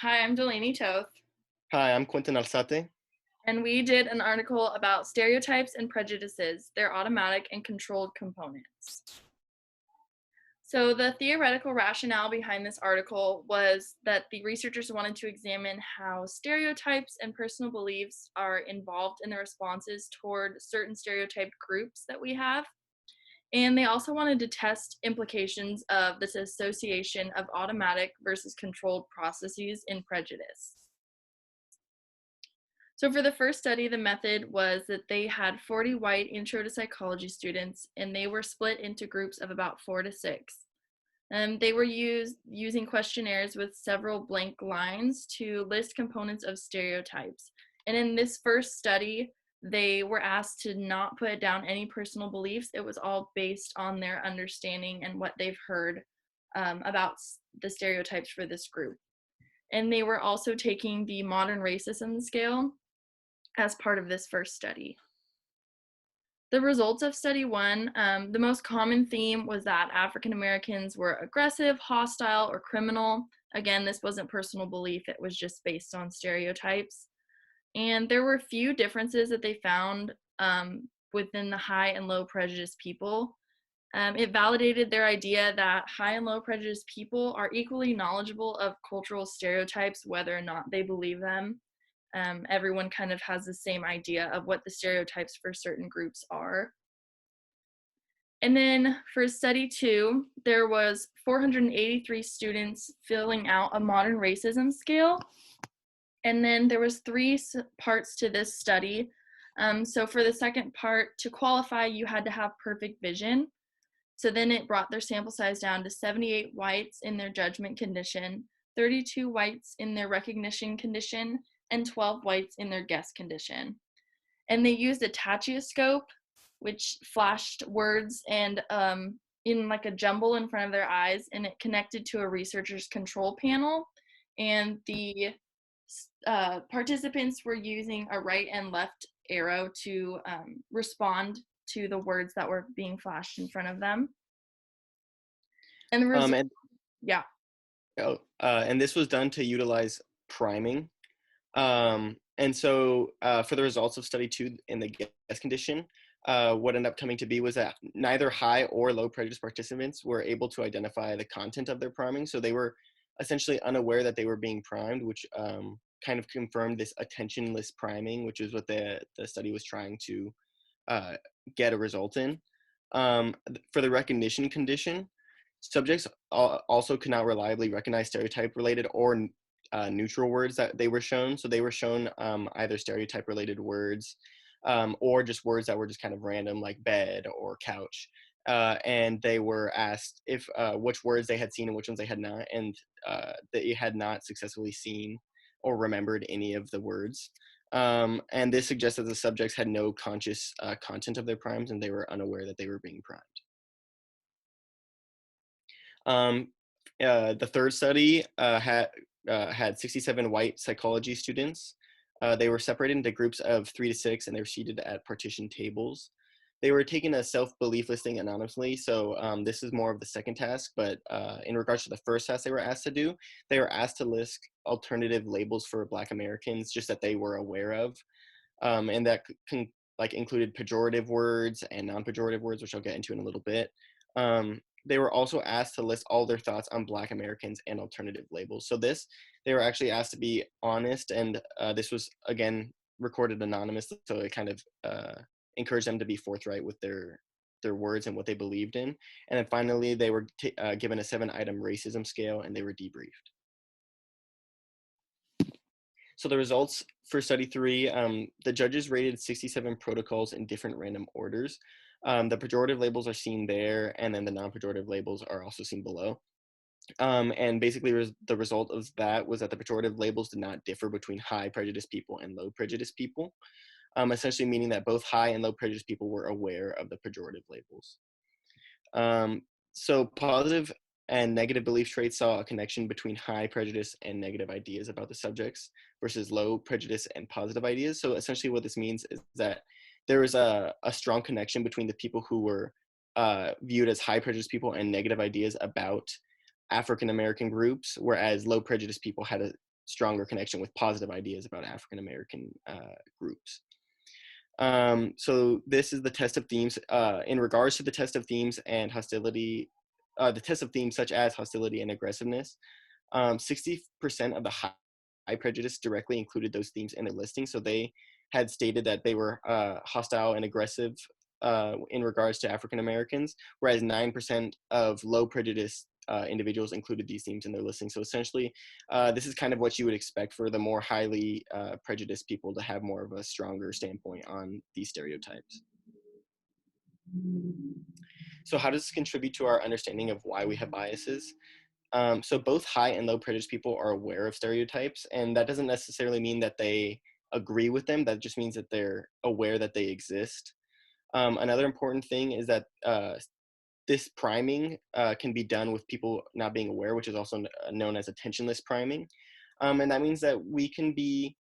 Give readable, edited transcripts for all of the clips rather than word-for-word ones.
Hi, I'm Delaney Toth, Hi, I'm Quentin Alzate. and we did an article about stereotypes and prejudices, their automatic and controlled components. So, the theoretical rationale behind this article was that the researchers wanted to examine how stereotypes and personal beliefs are involved in the responses toward certain stereotyped groups that we have. And they also wanted to test implications of this association of automatic versus controlled processes in prejudice. So for the first study, the method was that they had 40 white intro to psychology students, and they were split into groups of about 4 to 6. They were using questionnaires with several blank lines to list components of stereotypes. And in this first study, they were asked to not put down any personal beliefs. It was all based on their understanding and what they've heard about the stereotypes for this group. And they were also taking the modern racism scale as part of this first study. The results of study one, the most common theme was that African Americans were aggressive, hostile, or criminal. Again, this wasn't personal belief, it was just based on stereotypes. And there were few differences that they found within the high and low prejudice people. It validated their idea that high and low prejudice people are equally knowledgeable of cultural stereotypes, whether or not they believe them. Everyone kind of has the same idea of what the stereotypes for certain groups are. And then for study two, there was 483 students filling out a modern racism scale. And then there was three parts to this study. So for the second part, to qualify, you had to have perfect vision. So then it brought their sample size down to 78 whites in their judgment condition, 32 whites in their recognition condition, and 12 whites in their guess condition. And they used a tachioscope, which flashed words and in like a jumble in front of their eyes, and it connected to a researcher's control panel. And the participants were using a right and left arrow to respond to the words that were being flashed in front of them. And the result, And yeah. and this was done to utilize priming. For the results of study two in the guess condition, what ended up coming to be was that neither high or low prejudice participants were able to identify the content of their priming. So they were essentially unaware that they were being primed, which kind of confirmed this attentionless priming, which is what the study was trying to uh, get a result in. For the recognition condition, subjects also could not reliably recognize stereotype-related or neutral words that they were shown. So they were shown either stereotype-related words or just words that were just kind of random, like bed or couch. And they were asked if which words they had seen and which ones they had not, and they had not successfully seen or remembered any of the words. And this suggests that the subjects had no conscious content of their primes and they were unaware that they were being primed. Um, the third study had 67 white psychology students. They were separated into groups of 3 to 6, and they were seated at partition tables. They were taking a self-belief listing anonymously, so this is more of the second task, but in regards to the first task they were asked to do, they were asked to list alternative labels for Black Americans, just that they were aware of, and that included pejorative words and non-pejorative words, which I'll get into in a little bit. They were also asked to list all their thoughts on Black Americans and alternative labels. So they were actually asked to be honest, and this was, again, recorded anonymously, so it kind of encouraged them to be forthright with their words and what they believed in. And then finally, they were given a 7-item racism scale, and they were debriefed. So the results for study three, the judges rated 67 protocols in different random orders. The pejorative labels are seen there, and then the non-pejorative labels are also seen below. And basically the result of that was that the pejorative labels did not differ between high prejudice people and low prejudice people, essentially meaning that both high and low prejudice people were aware of the pejorative labels. So positive and negative belief traits saw a connection between high prejudice and negative ideas about the subjects versus low prejudice and positive ideas. So essentially what this means is that there was a strong connection between the people who were viewed as high prejudice people and negative ideas about African American groups, whereas low prejudice people had stronger connection with positive ideas about African American groups. So this is the test of themes. In regards to the test of themes and hostility, the test of themes such as hostility and aggressiveness, 60% of the high prejudice directly included those themes in their listing. So they had stated that they were hostile and aggressive in regards to African Americans, whereas 9% of low prejudice individuals included these themes in their listing. So essentially, this is kind of what you would expect for the more highly prejudiced people to have more of a stronger standpoint on these stereotypes. So how does this contribute to our understanding of why we have biases? So both high and low prejudice people are aware of stereotypes, and that doesn't necessarily mean that they agree with them. That just means that they're aware that they exist. Another important thing is that this priming can be done with people not being aware, which is also known as attentionless priming. And that means that we can be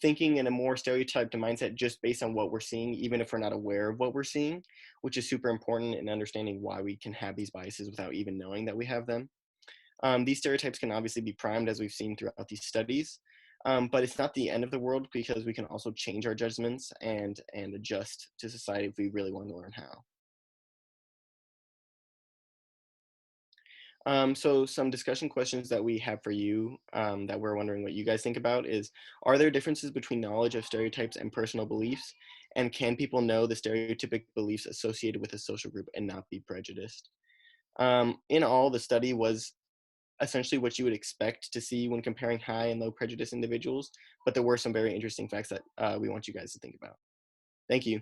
thinking in a more stereotyped mindset just based on what we're seeing, even if we're not aware of what we're seeing, which is super important in understanding why we can have these biases without even knowing that we have them. These stereotypes can obviously be primed, as we've seen throughout these studies, but it's not the end of the world because we can also change our judgments and adjust to society if we really want to learn how. So some discussion questions that we have for you that we're wondering what you guys think about is, are there differences between knowledge of stereotypes and personal beliefs? And can people know the stereotypic beliefs associated with a social group and not be prejudiced? In all, the study was essentially what you would expect to see when comparing high and low prejudice individuals, but there were some very interesting facts that we want you guys to think about. Thank you.